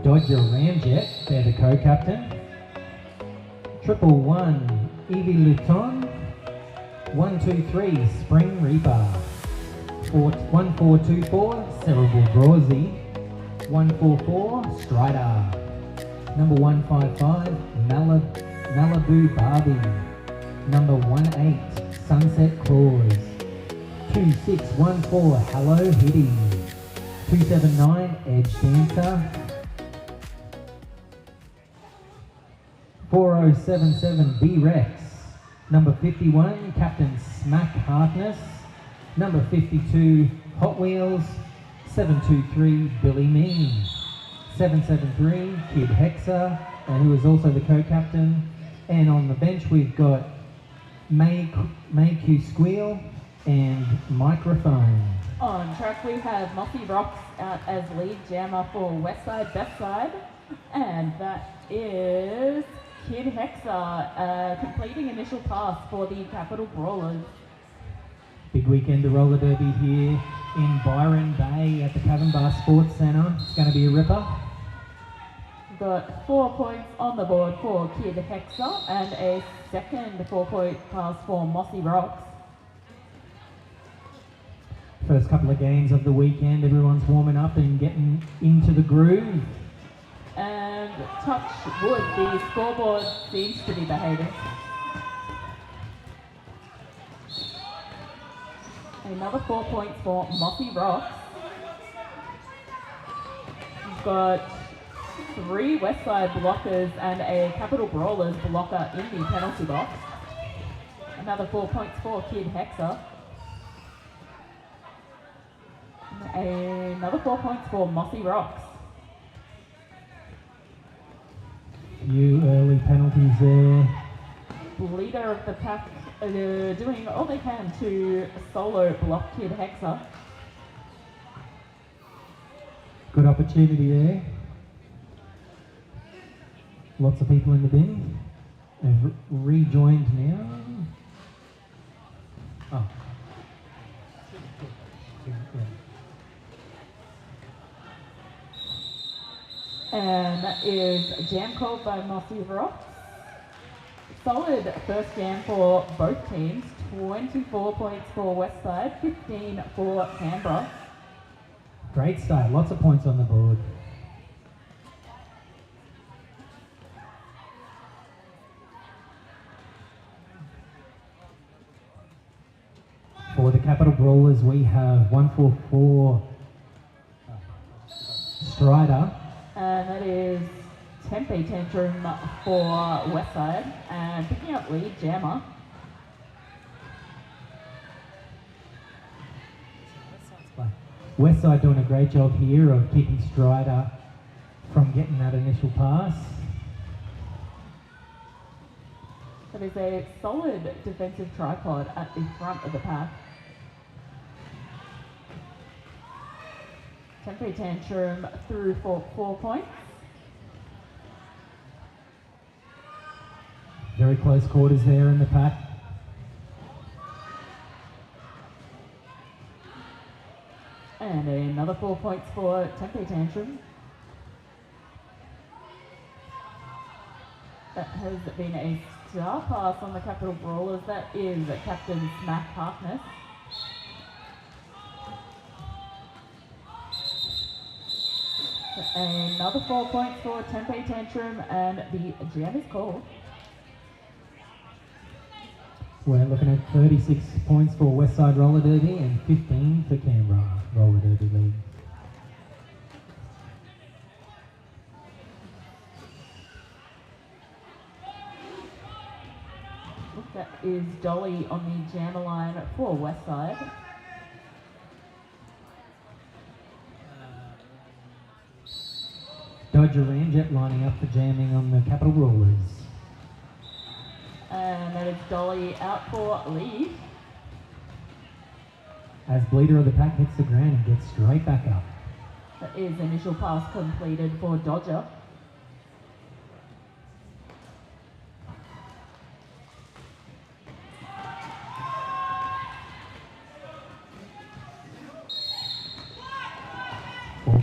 Dodger Ramjet, they're the co-captain. 111 Evie Luton. 123 Spring Reaper. 1424 Cerebral Brawsy. 144 Strider. Number 155 Malibu Barbie. Number 18 Sunset Claus. 2614 Hello Hitty. 279 Edge Dancer. 4077 B-Rex. Number 51 Captain Smack Harkness. Number 52 Hot Wheels. 723 Billy Mean. 773 Kid Hexa, and who is also the co-captain. And on the bench we've got May Q Squeal and Microphone. On track we have Mossy Rocks out as lead jammer for WestSide, BestSide, and that is Kid Hexa completing initial pass for the Capital Brawlers. Big weekend of roller derby here in Byron Bay at the Cavern Bar Sports Centre. It's going to be a ripper. We've got 4 points on the board for Kid Hexa and a second 4-point pass for Mossy Rocks. First couple of games of the weekend, everyone's warming up and getting into the groove. And touch wood, the scoreboard seems to be behaving. Another 4 points for Mossy Rocks. We've got 3 WestSide blockers and a Capital Brawlers blocker in the penalty box. Another 4 points for Kid Hexa. Another 4 points for Mossy Rocks. Few early penalties there. Leader of the pack doing all they can to solo block Kid Hexa. Good opportunity there. Lots of people in the bin. They've rejoined now. Oh. And that is jam called by Mossy Rocks. Solid first jam for both teams. 24 points for WestSide, 15 for Canberra. Great start, lots of points on the board. For the Capital Brawlers, we have 144 Strider. And that is Tempe Tantrum for WestSide. And picking up lead, Jammer. WestSide doing a great job here of keeping Strider from getting that initial pass. That is a solid defensive tripod at the front of the pack. Tempe Tantrum through for 4 points. Very close quarters there in the pack. And another 4 points for Tempe Tantrum. That has been a star pass on the Capital Brawlers. That is Captain Smack Harkness. Another 4 points for Tempe Tantrum, and the jam is called. We're looking at 36 points for WestSide Roller Derby and 15 for Canberra Roller Derby League. That is Dolly on the jammer line for WestSide. Dodger Ramjet lining up for jamming on the Capital Brawlers. And that is Dolly out for lead. As bleeder of the pack hits the ground and gets straight back up. That is initial pass completed for Dodger.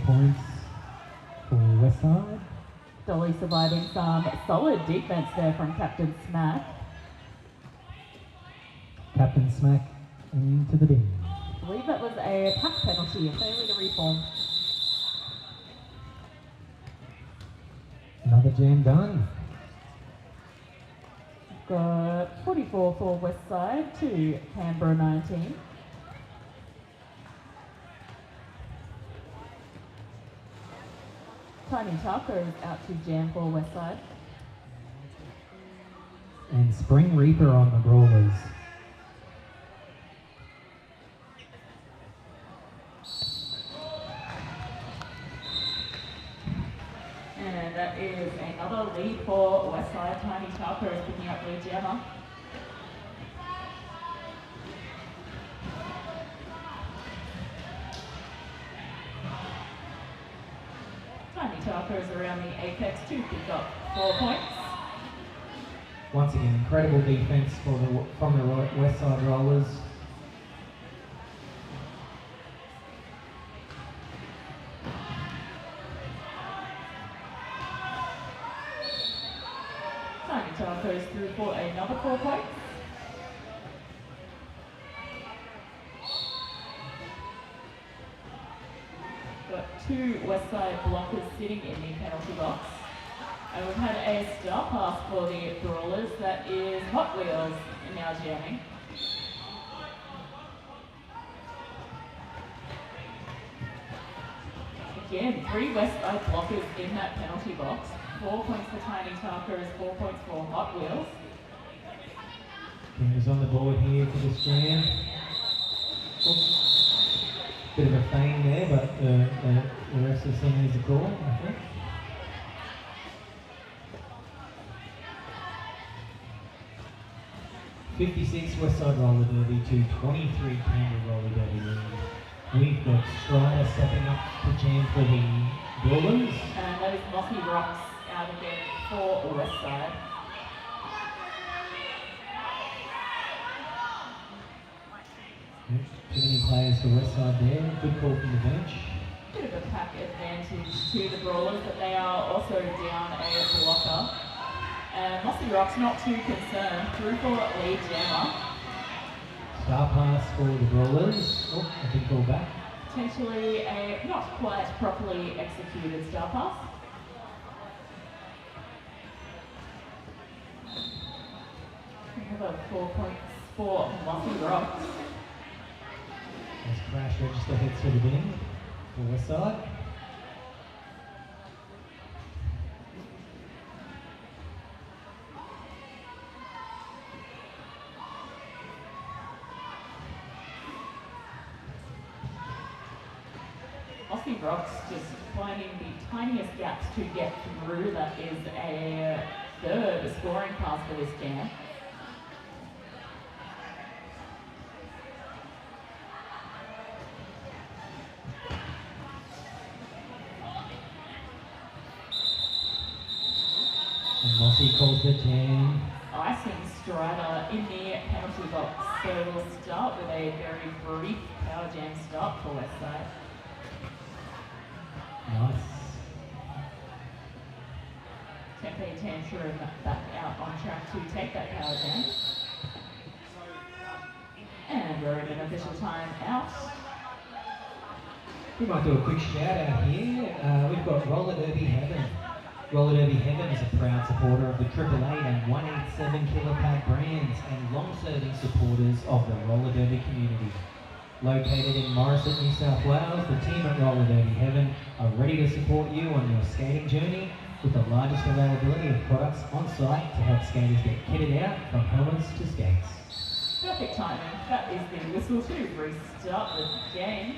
Points for WestSide. narrowly surviving some solid defense there from Captain Smack. Captain Smack into the bin. I believe that was a pack penalty, a failure to reform. Another jam done. Got 44 for WestSide to Canberra 19. Tiny Tacos out to jam for WestSide. And Spring Reaper on the Brawlers. And that is another lead for WestSide. Tiny Tacos picking up lead jammer. Tiny Tacos around the apex to pick up 4 points. Once again, incredible defense from the WestSide Rollers. Tiny Tacos through for another 4 points. Got 2 WestSide blockers sitting in the penalty box. And we've had a star pass for the Brawlers, that is Hot Wheels now jamming. Again, 3 WestSide blockers in that penalty box. 4 points for Tiny Tacos, 4 points for Hot Wheels. Fingers on the board here for this jam. Oops. Bit of a feign there, but the rest of the scene needs a call, I think. $56 WestSide Roller Derby to 23 Canberra Roller Derby lead. We've got Strider stepping up to jam for the Brawlers. And that is Mossy Rocks out again for WestSide. Too many players for WestSide there. Good call from the bench. Bit of a pack advantage to the Brawlers, but they are also down a blocker. And Mossy Rocks not too concerned. Through for lead jammer. Star pass for the Brawlers. Oh, I think call back. Potentially a not quite properly executed star pass. We have a 4 points for Mossy Rocks. As crash register heads to the bin for WestSide. Mossy Rocks just finding the tiniest gaps to get through. That is a third scoring pass for this jam. And Mossy calls the jam. Icing Strider in the penalty box. So we'll start with a very brief power jam start for WestSide. Nice. Tempe Tantrum back out on track to take that power jam. And we're in an official time out. We might do a quick shout out here. We've got Roller Derby Heaven. Roller Derby Heaven is a proud supporter of the 888 and 187 kilopack brands and long-serving supporters of the Roller Derby community. Located in Morisset, New South Wales, the team at Roller Derby Heaven are ready to support you on your skating journey with the largest availability of products on site to help skaters get kitted out from helmets to skates. Perfect timing. That is the whistle to restart the game.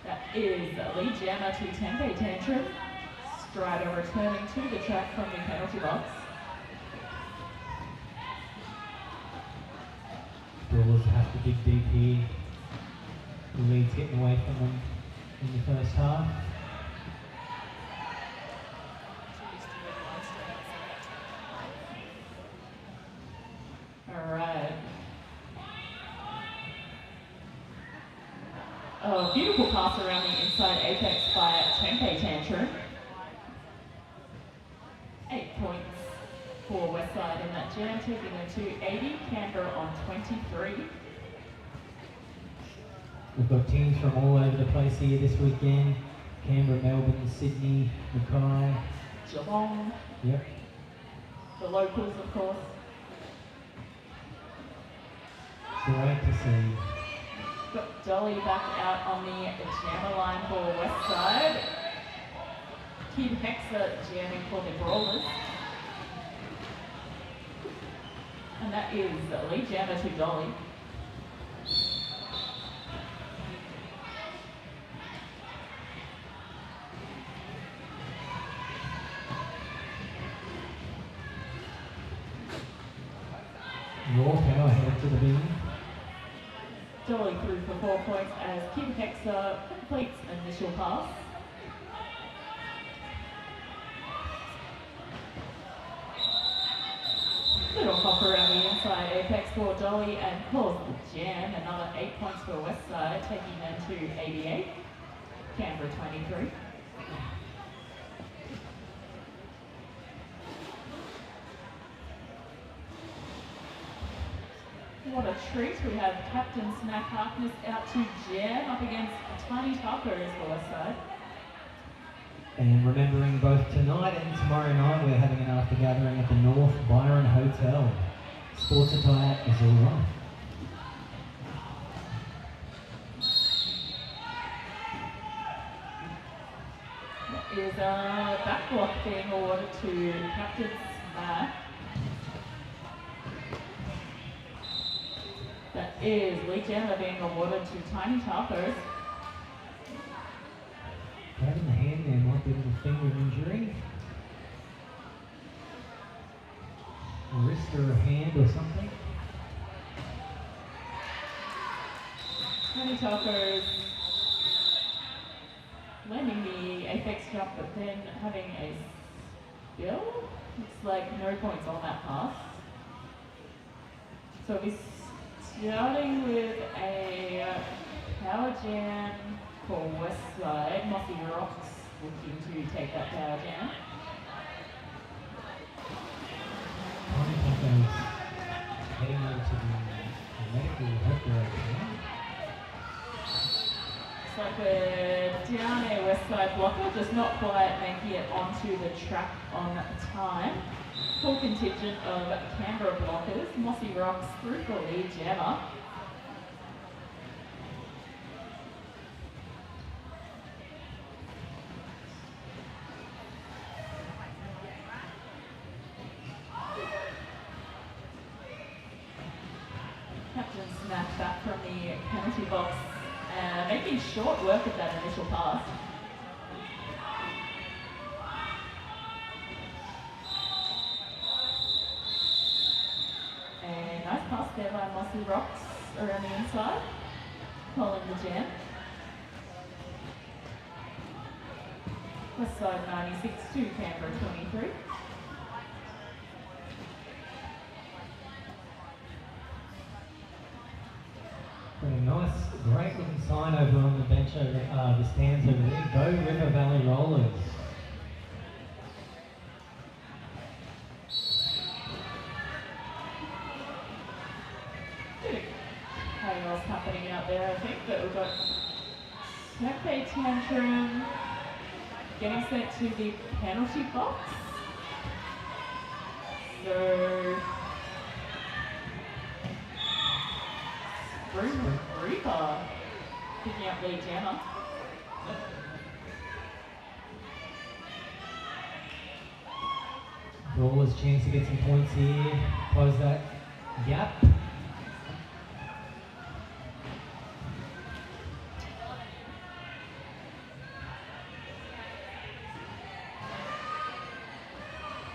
That is lead jammer to Tempe Tantrum. Strider returning to the track from the penalty box. Brawlers have to dig deep here. The lead's getting away from them in the first half. Alright. Oh, beautiful pass around the inside apex by Tempe Tantrum. for WestSide in that jam, taking her to 80, Canberra on 23. We've got teams from all over the place here this weekend. Canberra, Melbourne, Sydney, Mackay. Geelong. Yep. The locals, of course. Great to see. Got Dolly back out on the jammer line for WestSide. Kid Hexa jamming for the Brawlers. And that is lead jammer to Dolly. Raw power headed to the bin. Dolly through for 4 points as Kid Hexa completes initial pass. Little hop around the inside apex for Dolly and pulls the jam. Another 8 points for WestSide, taking them to 88. Canberra 23. What a treat. We have Captain Smack Harkness out to jam up against Tiny Tacos for WestSide. And remembering both tonight and tomorrow night, we're having an after gathering at the North Byron Hotel. Sports attire is all right. Is a back block being awarded to Captain Smack. That is lead jammer being awarded to Tiny Tacos. Right in the hand there might be a little finger injury. A wrist or a hand or something. Tiny Tacos landing the apex jump but then having a spill. Looks like no points on that pass. So we're starting with a power jam for WestSide. Mossy Rocks looking to take that power jam. Tiny Tacos heading over to the medical healthcare. Looks like we're down a WestSide blocker, just not quite making it onto the track on time. Full contingent of Canberra blockers. Mossy Rocks through for lead jammer. Captain Smack back from the penalty box and making short work of that initial pass. A nice pass there by Mossy Rocks around the inside, calling the jam. WestSide 96 to Canberra 23. Pretty nice, great looking sign over on the bench over the stands over there. Go River Valley Rollers. Chaos happening out there, I think, but we've got Tempe Tantrum getting sent to the penalty box. So Reaper picking up lead jammer. Brawlers chance to get some points here, close that gap.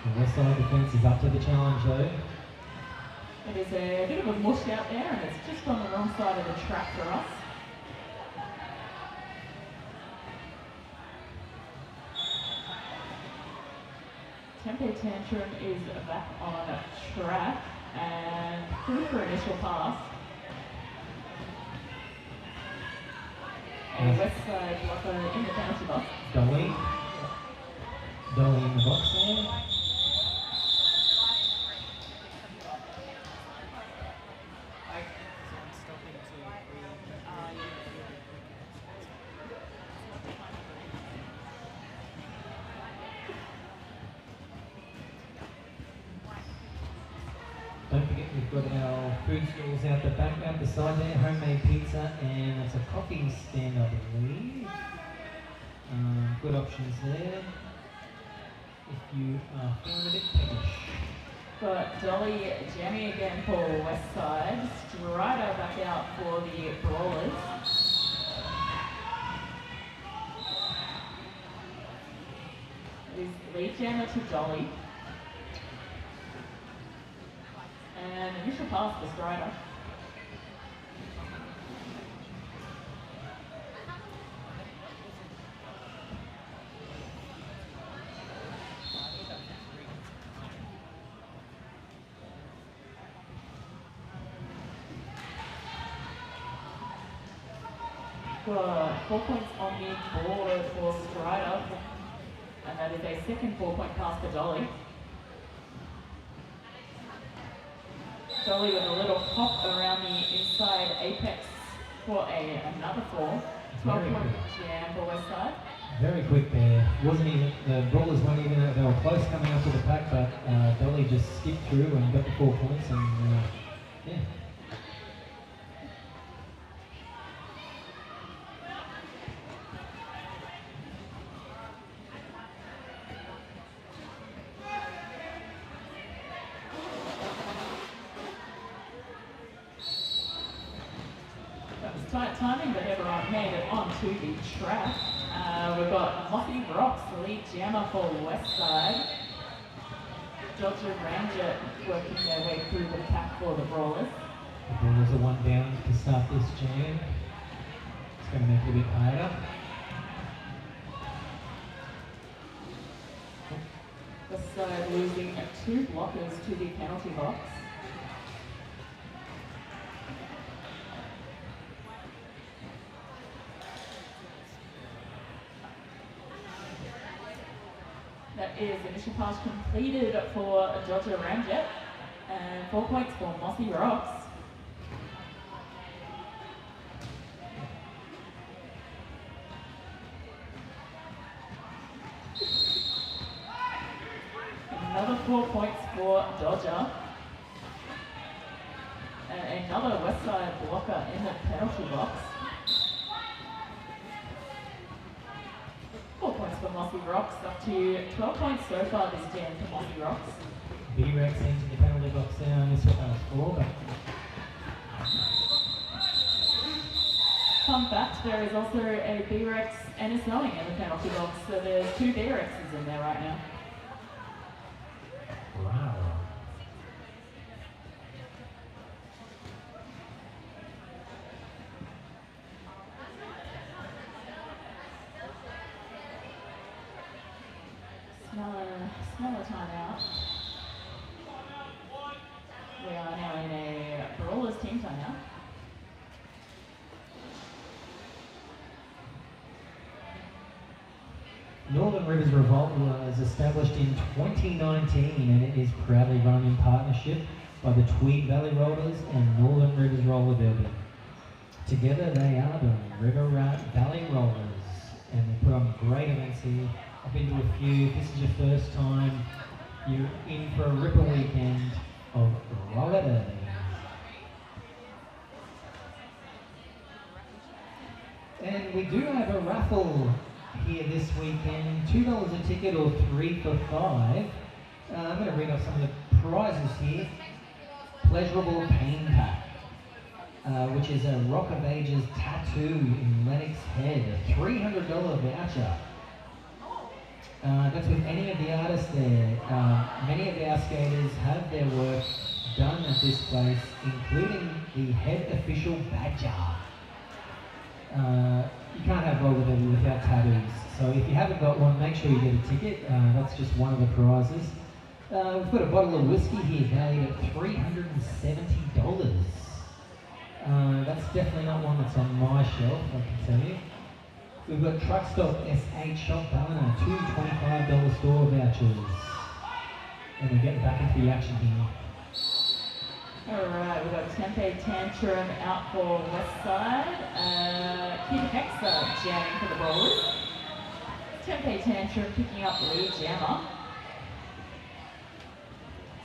The WestSide defence is up to the challenge though. It is a bit of a mush out there and it's just on the wrong side of the track for us. Tempe Tantrum is back on track and through for initial pass. A WestSide blocker in the penalty box. Dolly in the box there. Don't forget we've got our food stalls out the back, out the side there, homemade pizza, and it's a coffee stand, I believe. Good options there if you are feeling a bit peckish. Got Dolly Jammy again for WestSide. Strider back out for the Brawlers. Is lead jammer to Dolly. And initial pass for Strider. Got 4 points on the board for Strider. And that is a second 4-point pass for Dolly. Dolly with a little hop around the inside apex for another 4. 12-point jam for WestSide. Very quick there. Wasn't even, the Brawlers weren't even, they were close coming up to the pack, but Dolly just skipped through and got the 4 points, and yeah. Tight timing, but everyone made it onto the track. We've got Moppy Rocks, the lead jammer for WestSide. Dodger Ranger working their way through the pack for the Brawlers. The Brawlers are 1 down to start this jam. It's going to make it a bit harder. WestSide losing 2 blockers to the penalty box. That is initial pass completed for Dodger Ramjet, and 4 points for Mossy Rocks. Another 4 points for Dodger. And another WestSide blocker in the penalty box. 4 points for Mossy Rocks, up to 12 points so far this jam for Mossy Rocks. B-Rex into the penalty box there on this score, but Fun fact, there is also a B-Rex and a Snowing in the penalty box, so there's 2 B-Rexes in there right now. wow. Smaller timeout. We are now in a Brawlers team timeout. Northern Rivers Revolt was established in 2019, and it is proudly run in partnership by the Tweed Valley Rollers and Northern Rivers Roller Derby. Together they are the River Valley Rollers, and they put on great events here. I've been to a few. If this is your first time, you're in for a ripper weekend of roller derby. And we do have a raffle here this weekend, $2 a ticket or 3 for 5. I'm going to read off some of the prizes here. Pleasurable Pain Pack, which is a Rock of Ages tattoo in Lennox Head, a $300 voucher. That's with any of the artists there. Many of our skaters have their work done at this place, including the head official badger. You can't have roller derby without tattoos, so if you haven't got one, make sure you get a ticket. That's just one of the prizes. We've got a bottle of whiskey here valued at $370. That's definitely not one that's on my shelf, I can tell you. We've got Truck Stop S8 Shop Banner, 2 $25 store vouchers. And we're getting back into the action here. Alright, we've got Tempe Tantrum out for WestSide. Kid Hexa jamming for the Brawlers. Tempe Tantrum picking up lead jammer.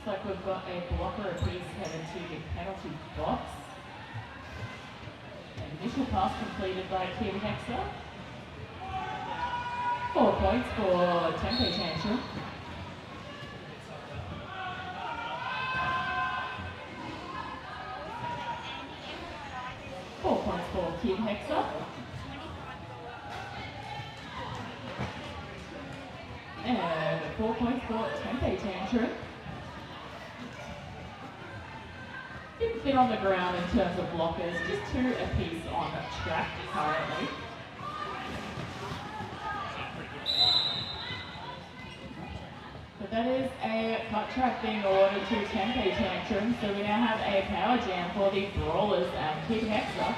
Looks like we've got a blocker apiece headed to the penalty box. An initial pass completed by Kid Hexa. 4 points for Tempe Tantrum. For Kid Hexa. And 4 points for Tempe Tantrum. Didn't fit on the ground in terms of blockers, just 2 apiece on track currently. But that is a cut track being awarded to Tempe Tantrum, so we now have a power jam for the Brawlers and Kid Hexa.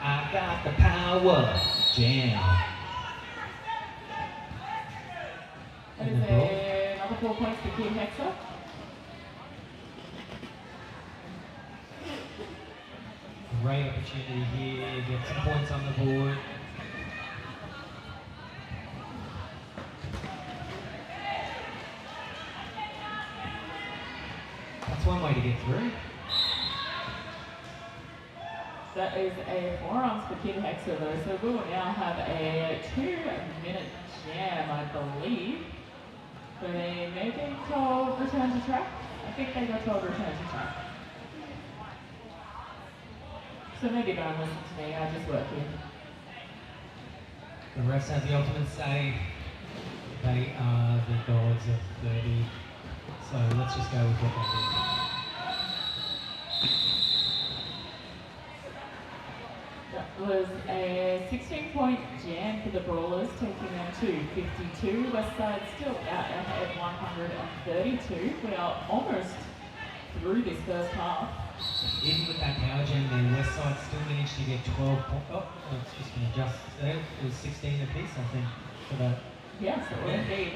I got the power jam. That is another 4 points for Kid Hexa. Great opportunity here, get some points on the board. That's one way to get through. That is a 4 runs for Kid Hexa though, so we will now have a 2-minute jam, I believe. But they may be told return to track. I think they got told return to track. So maybe don't listen to me, I just work here. The refs have the ultimate say. They are the gods of 30. So let's just go with what they do. That was a 16-point jam for the Brawlers, taking them to 52. WestSide still out ahead 132. We are almost through this first half. Even with that power jam there, WestSide still managed to get 12 points. Oh, it's just going to adjust there. It was 16 apiece, I think, for that. Yes, it was indeed.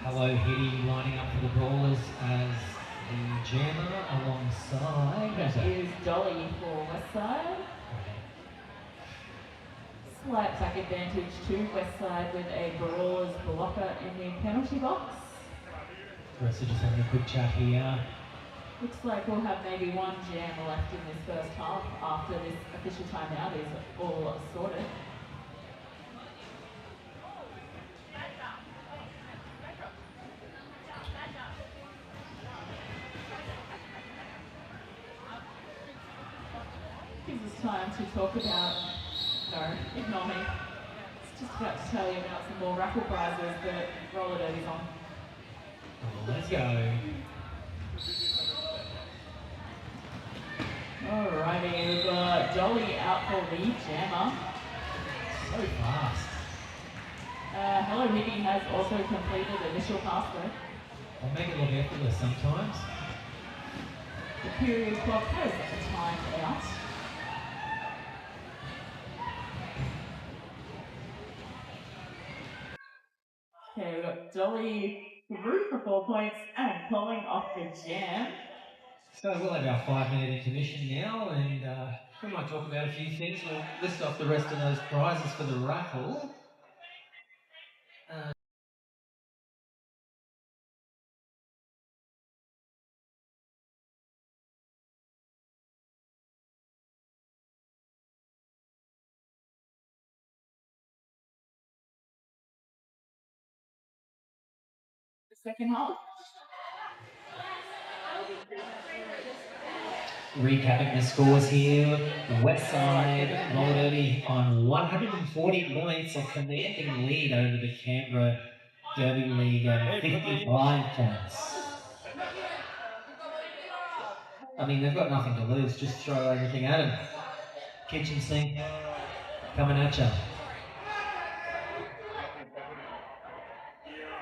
Hello Hitty lining up for the Brawlers as the jammer alongside. That is Dolly for WestSide. Slight back advantage to WestSide with a Brawlers blocker in the penalty box. The rest are just having a quick chat here. Looks like we'll have maybe 1 jam left in this first half after this official timeout is all sorted. Gives us time to talk about, no, ignore me. It's just about to tell you about some more raffle prizes that Roller Derby's on. Oh, let's go. Alrighty, we've got Dolly out for the jammer. So fast. Hello Hitty has also completed initial pass though. I'll make it look effortless sometimes. The period clock has timed out. Okay, we've got Dolly through for 4 points and pulling off the jam. So we'll have our 5-minute intermission now, and we might talk about a few things. We'll list off the rest of those prizes for the raffle. The second half. Recapping the scores here, WestSide rolled early on 140 points, a commanding lead over the Canberra Derby League at 55 points. I mean, they've got nothing to lose, just throw everything at them. Kitchen sink, coming at you.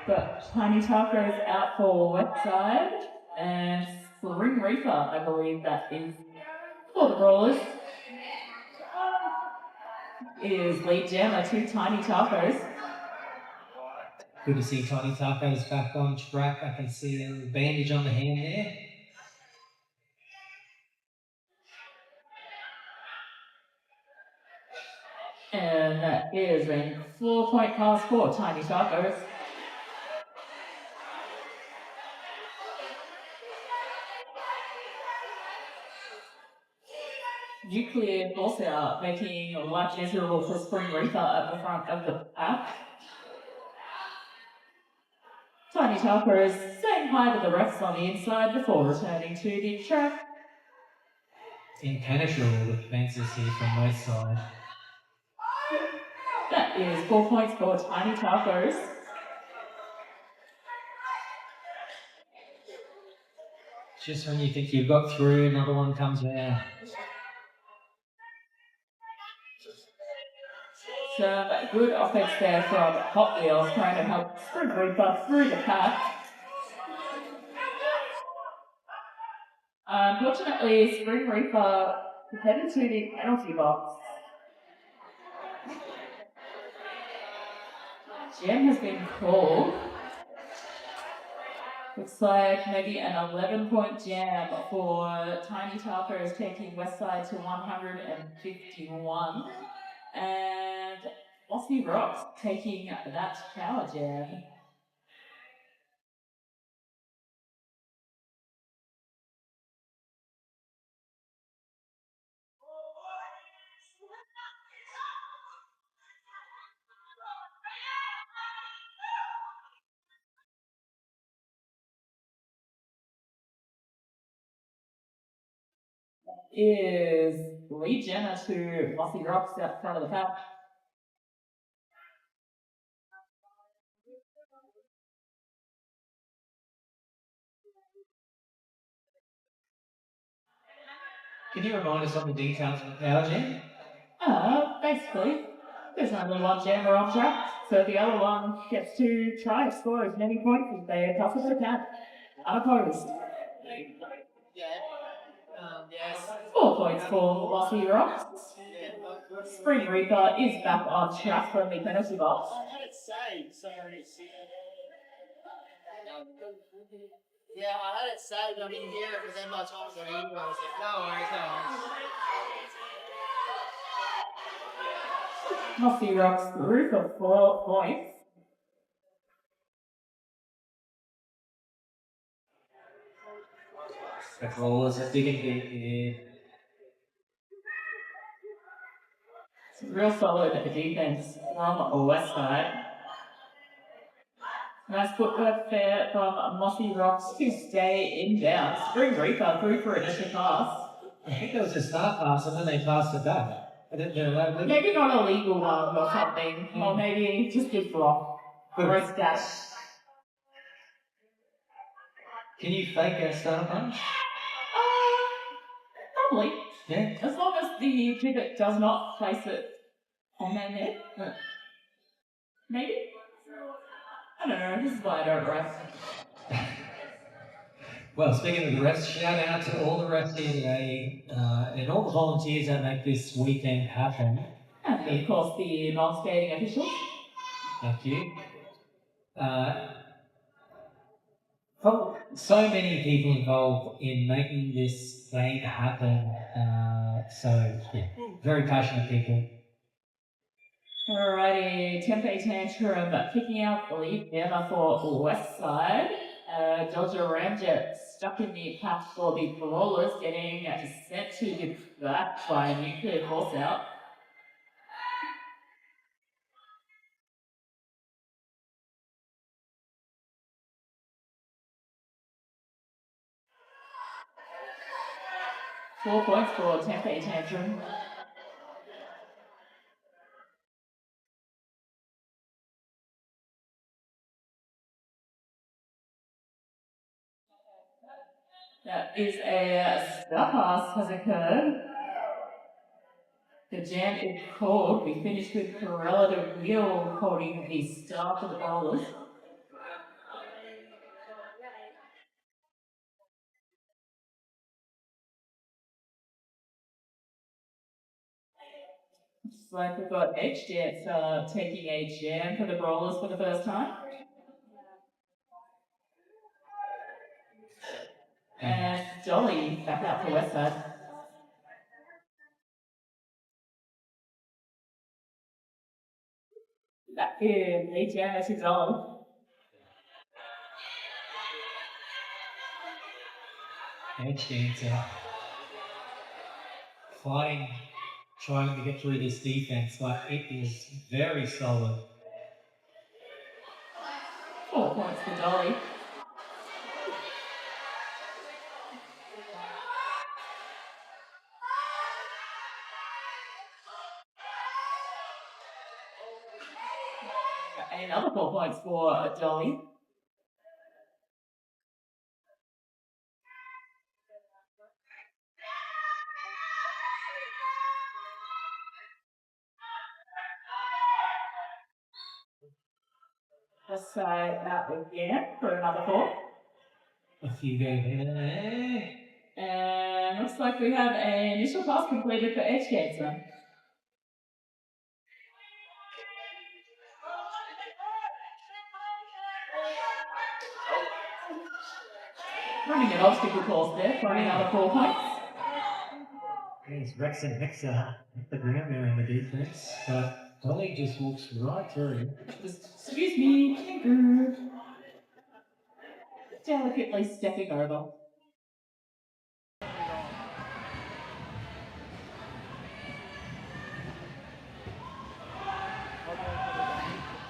Got Tiny Tacos out for WestSide and Spring Reaper, I believe that is for the Brawlers. Is lead jammer to Tiny Tacos. Good to see Tiny Tacos back on track. I can see a bandage on the hand there. that is a 4-point pass for Tiny Tacos. Nuclear force out, making life miserable for Spring Reaper at the front of the pack. Tiny Tacos saying hi to the refs on the inside before returning to the track. Impenetrable with fences here from WestSide. That is 4 points for Tiny Tacos. Just when you think you've got through, another one comes out. Some good offense there from Hot Wheels trying to help Spring Reaper through the pack. Unfortunately, Spring Reaper headed to the penalty box. Jam has been called. Looks like maybe an 11-point jam for Tiny Tacos taking WestSide to 151. And Aussie Rocks taking that power jam. Is Lee Jenner to Aussie Rocks out front of the pack. Can you remind us on the details of the power jam? Basically, there's only one jammer on track, so the other one gets to try to score as many points as they possibly can. Unopposed. Yes. 4 points for Aussie Rocks. Spring Reaper is back on track from the penalty box. I had it saved, so yeah, I had it saved. I didn't hear it, but then by the time I got in, I was like, no worries, no worries. Aussie Rocks through for 4 points. The Brawlers are digging deep here. Real solid defense from WestSide. Nice footwork there from Mossy Rocks to stay inbound. Spring Reaper through for an initial pass. I think there was a start pass and then they passed it back. I didn't know. Maybe not a legal one or something, or maybe just a block or a dash. Can you fake a starter punch? Probably. Yeah. As long as the pivot does not place it on their net. Maybe? I don't know, this is why I don't ref. Well, speaking of the refs, shout out to all the refs here today and all the volunteers that make this weekend happen. And of course the non-skating officials. Thank you. So many people involved in making this game happen. So, yeah, very passionate people. Alrighty, Tempe Tantrum picking out the lead jammer for WestSide. Dodger Ramjet stuck in the path for the Brawlers, getting sent to the back by a nuclear force out. Four points for Tempe Tantrum. That is a star pass has occurred. The jam is called. We finished with Corella de Wheel holding the star for the Brawlers. Looks like we've got Edge Dance taking a jam for the Brawlers for the first time. And Jolly back out for WestSide. That is lead jammer to Dolly. Edge dancer. Fighting, trying to get through this defense, but it is very solid. 4 points for Dolly. Another 4 points for Dolly. WestSide out again for another 4. A few go there. And looks like we have an initial pass completed for Edge Dancer. Running an obstacle course there for another 4 points. There's Rex and Hexa at the ground there in the defense, but Dolly just walks right through. Excuse me, kangaroo. Delicately stepping over.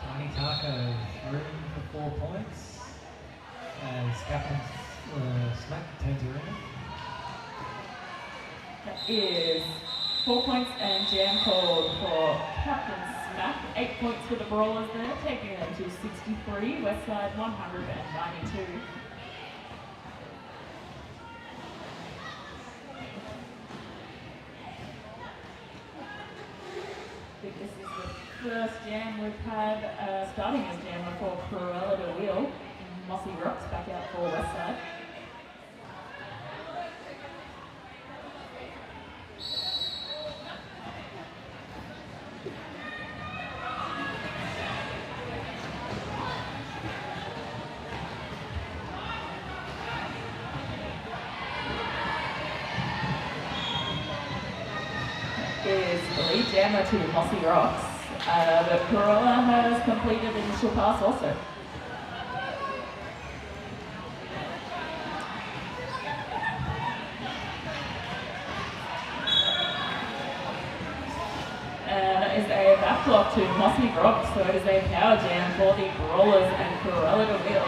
Tiny Taco through for 4 points as Captain Smack turns around. That is 4 points and jam called for Captain Smack. 8 points for the Brawlers there, taking them to 63, WestSide 192. I think this is the first jam we've had starting as jammer for Cruella de Wheel. Mossy Rocks back out for WestSide. Is the lead jammer to Mossy Rocks, but Corolla has completed initial pass also. And that is a backblock to Mossy Rocks, so it is a power jam for the Brawlers and Corolla de Wheel.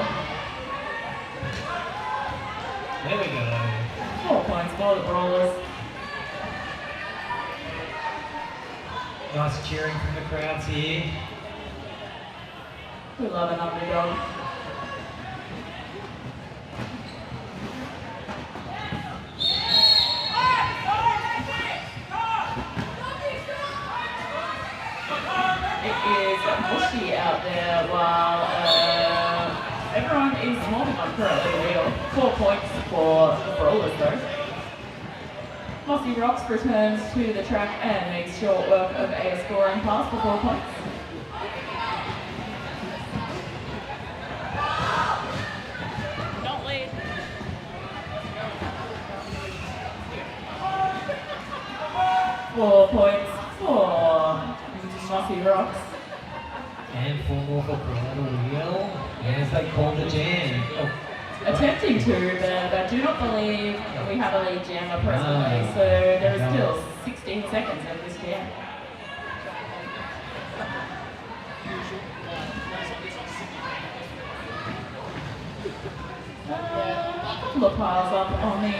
There we go. 4 points for the Brawlers. Nice cheering from the crowds here. We love an underdog. It is mushy out there while everyone is swarming on currently wheel. 4 points for the Brawlers though. Mossy Rocks returns to the track and makes short work of a scoring pass for 4 points. Don't lead. Four points for Mossy Rocks. And 4 more for Cruella de Wheel as they call the jam. Oh. Attempting to, but I do not believe we have a lead jammer presently, so there is still 16 seconds of this jam. A couple of piles up on the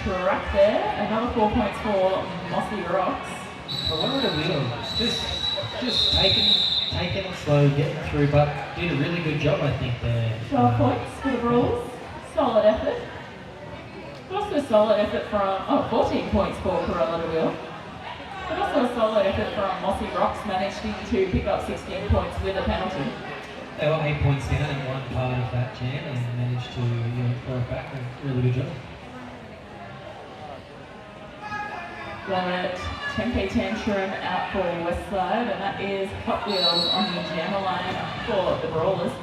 track there. Another 4 points for Mossy Rocks. Cruella de Wheel, just taking it slow, getting through, but did a really good job, I think, there. 12 points for the Brawls. Solid effort. But also a solid effort from, 14 points for Corolla de Wheel. But also a solid effort from Mossy Rocks, managing to pick up 16 points with a penalty. They were 8 points down in one part of that jam and managed to throw it back. A really good job. Got Tempe Tantrum out for WestSide, and that is Hot Wheels on the jammer line for the Brawlers.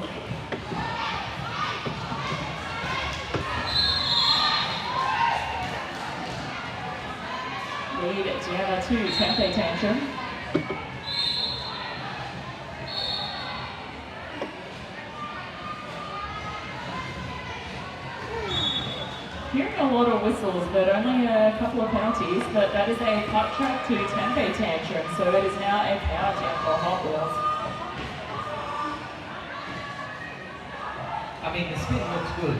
Lead jammer to Tempe Tantrum. a lot of whistles, but only a couple of penalties. But that is a cut track to Tempe Tantrum, so it is now a power jam for Hot Wheels. I mean, the spin looks good.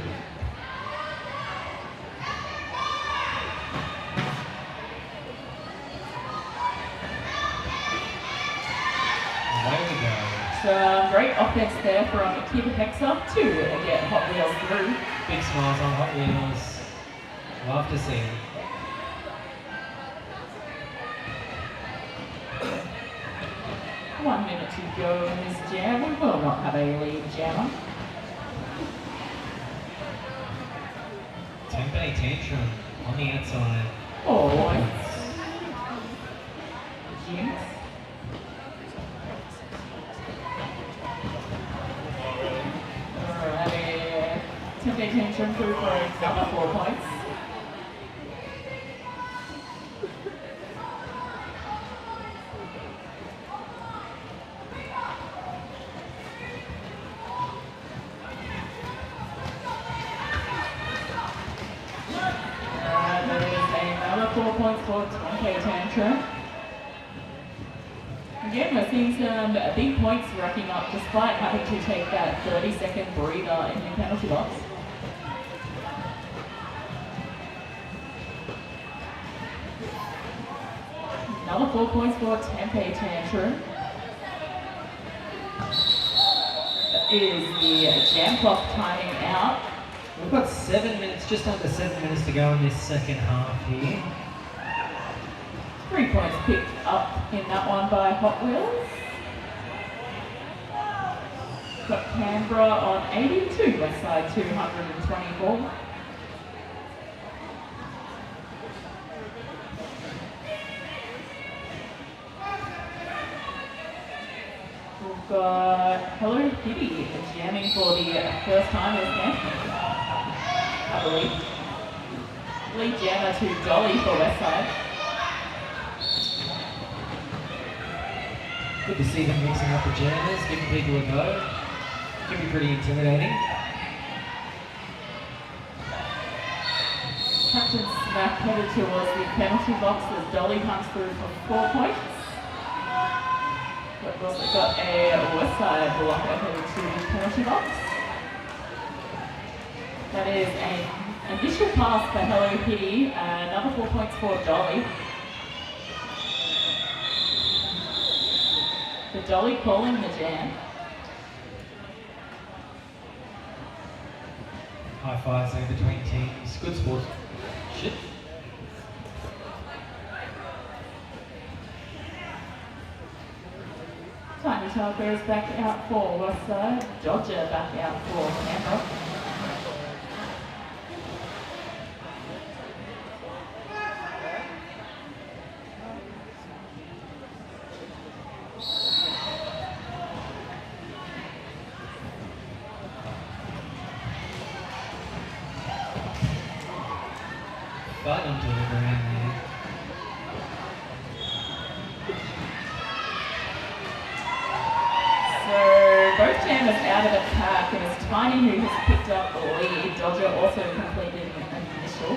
Away we go. So great offense there from Kid Hexa to get Hot Wheels through. Big smiles on Hot Wheels. Love to see it. One minute to go in this jam. We will not have a lead jammer. Tempe Tantrum on the outside. Oh, Jinx. Alright, Tempe Tantrum through for another 4 points. There is another 4 points for Tempe Tantrum. Again, we're seeing some big points racking up despite having to take that 30-second breather in the penalty box. Another 4 points for Tempe Tantrum. That is the jam clock timing out. We've got 7 minutes, just under 7 minutes to go in this second half here. 3 points picked up in that one by Hot Wheels. Got Canberra on 82, WestSide 224. We've got Hello Kitty jamming for the first time this game, I believe. Lead jammer to Dolly for WestSide. Good to see them mixing up the jammers, giving people a go. Can be pretty intimidating. Captain Smack headed towards the penalty box as Dolly hunts through for 4 points. We've also got a WestSide blocker headed to the penalty box. That is an initial pass for Hello Kitty, another 4 points for Dolly. The Dolly calling the jam. High fives there between teams. Good sport. Shit. Tiny Talkers back out for WestSide. Dodger back out for Canberra. Right onto the ground there. So both jammers out of attack, and it's Tiny who has picked up the lead. Dodger also completed an initial.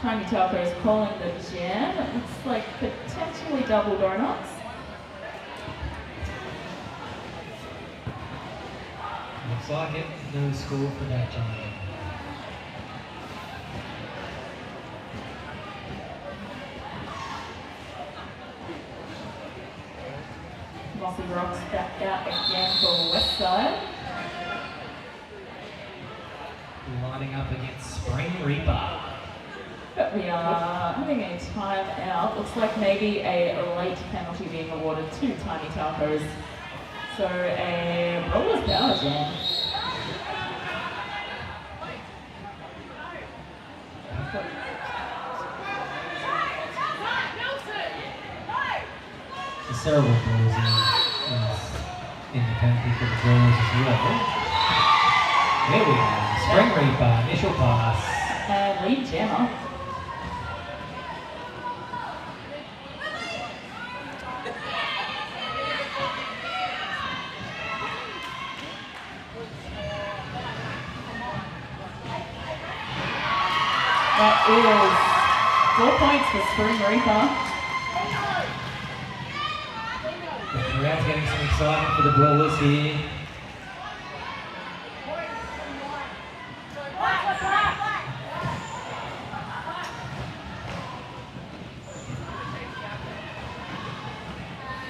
Tiny Taco is calling the jam. It looks like potentially double donuts. Looks like it. No score for that giant. Mossy Rocks back out again for WestSide. Lining up against Spring Reaper. But we are having a timeout. Looks like maybe a late penalty being awarded to Tiny Tacos. So a Brawlers power jam. The cerebral balls is in the penalty for the Brawlers as well. There we go. Spring Reaper, initial pass. And lead jammer. That is 4 points for Spring Reaper. The crowd's getting some excitement for the Brawlers here.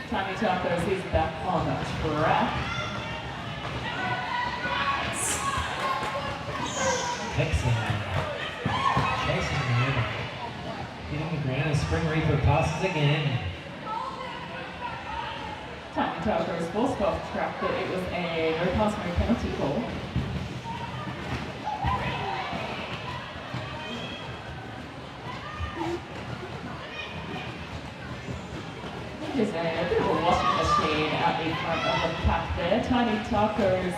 Tiny Tacos is back on track. Excellent. Chasing the river. Hitting the ground as Spring Reaper passes again. Tiny Tacos forced off track, but it was a no pass, no penalty call. There's a bit of a washing machine out in front of the pack there. Tiny Tacos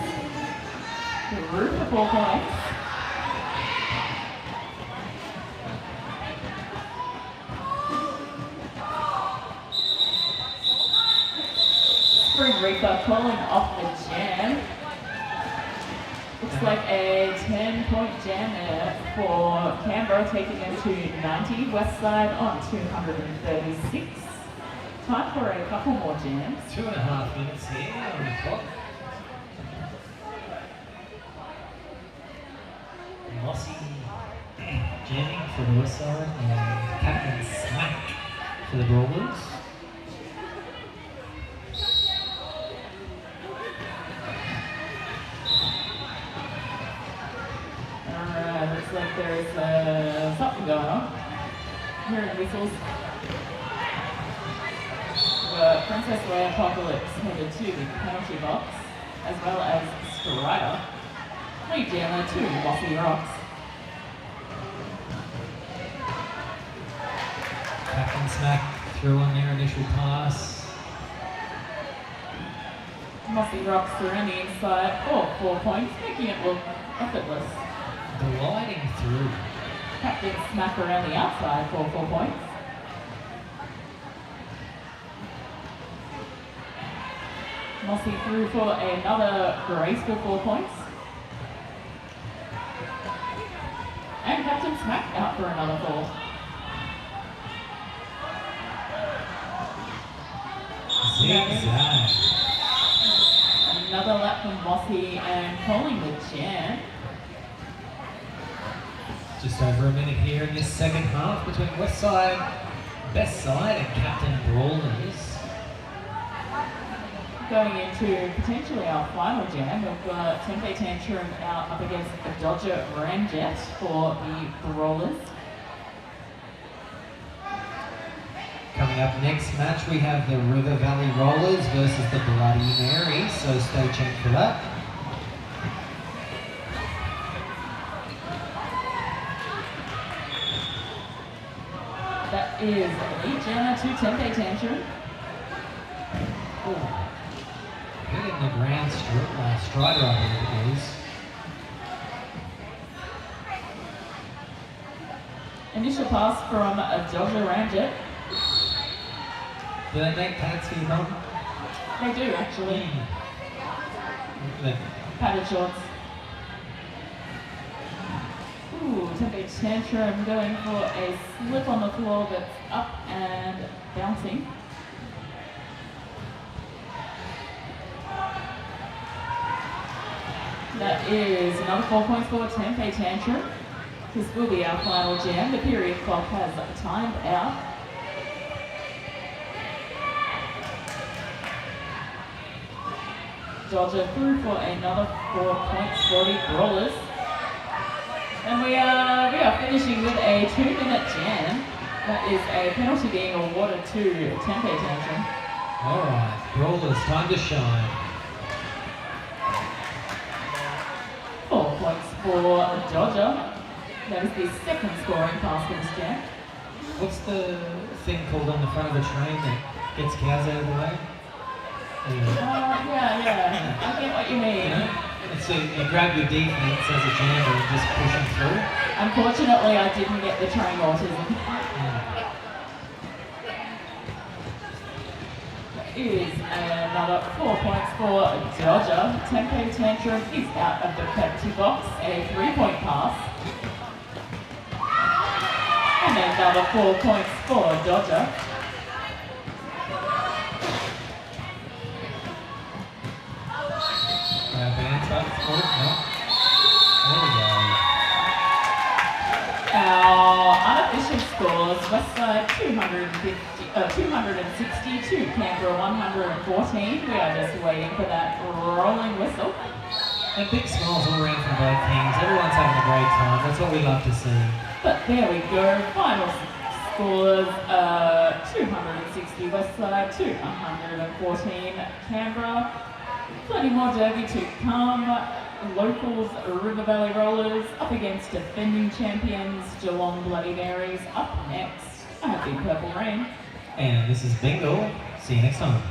through for 4 points. Spring Reaper calling off the jam. Looks like a 10-point jam there for Canberra, taking them to 90. WestSide on 236. Time for a couple more jams. 2.5 minutes here on the clock. Mossy jamming for the WestSide and Captain Smack for the Brawlers. Alright, looks like there is something going on. Hearing whistles. Princess Leia Apocalypse headed to the penalty box, as well as Strider. Lead jammer to Mossy Rocks. Captain Smack through on their initial pass. Mossy Rocks through on the inside for 4 points, making it look effortless. Gliding through. Captain Smack around the outside for 4 points. Mossy through for another brace for 4 points. And Captain Smack out for another 4. Zigzag. Another lap from Mossy and calling the jam. Just over a minute here in this second half between WestSide, BestSide and Captain Brawlers. Going into potentially our final jam, we've got Tempe Tantrum out up against the Dodger Ramjet for the Brawlers. Coming up next match, we have the River Valley Rollers versus the Bloody Mary, so stay tuned for that. That is lead jammer to Tempe Tantrum. Ooh. Hitting the ground strider, I believe it is. Initial pass from a Dodger Ramjet. Do they make pads for your mum? They do actually. They- Padded shorts. Ooh, Tempe Tantrum going for a slip on the floor that's up and bouncing. That is another 4 points for Tempe Tantrum. This will be our final jam. The period clock has timed out. Dodger through for another 4 points for the Brawlers. And we are finishing with a 2-minute jam. That is a penalty being awarded to Tempe Tantrum. Alright, Brawlers, time to shine. 4 points for Dodger. That is the second scoring pass for this jam. What's the thing called on the front of the train that gets cows out of the way? Yeah. I get what you mean. You know? So you grab your defense as a jammer and just push them through. Unfortunately, I didn't get the train autism. That is another 4 points for Dodger. Tempe Tantrum is out of the penalty box. A 3-point pass. And another 4 points for Dodger. Hands up. Oh, no. There we go. Our unofficial scores, WestSide 262, Canberra 114. We are just waiting for that rolling whistle. And big smiles all around from both teams. Everyone's having a great time. That's what we love to see. But there we go. Final scores, 260 WestSide, 114 Canberra. Plenty more derby to come. Locals, River Valley Rollers, up against defending champions, Geelong Bloody Marys. Up next, I have Big Purple Rain. And this is Bingo. See you next time.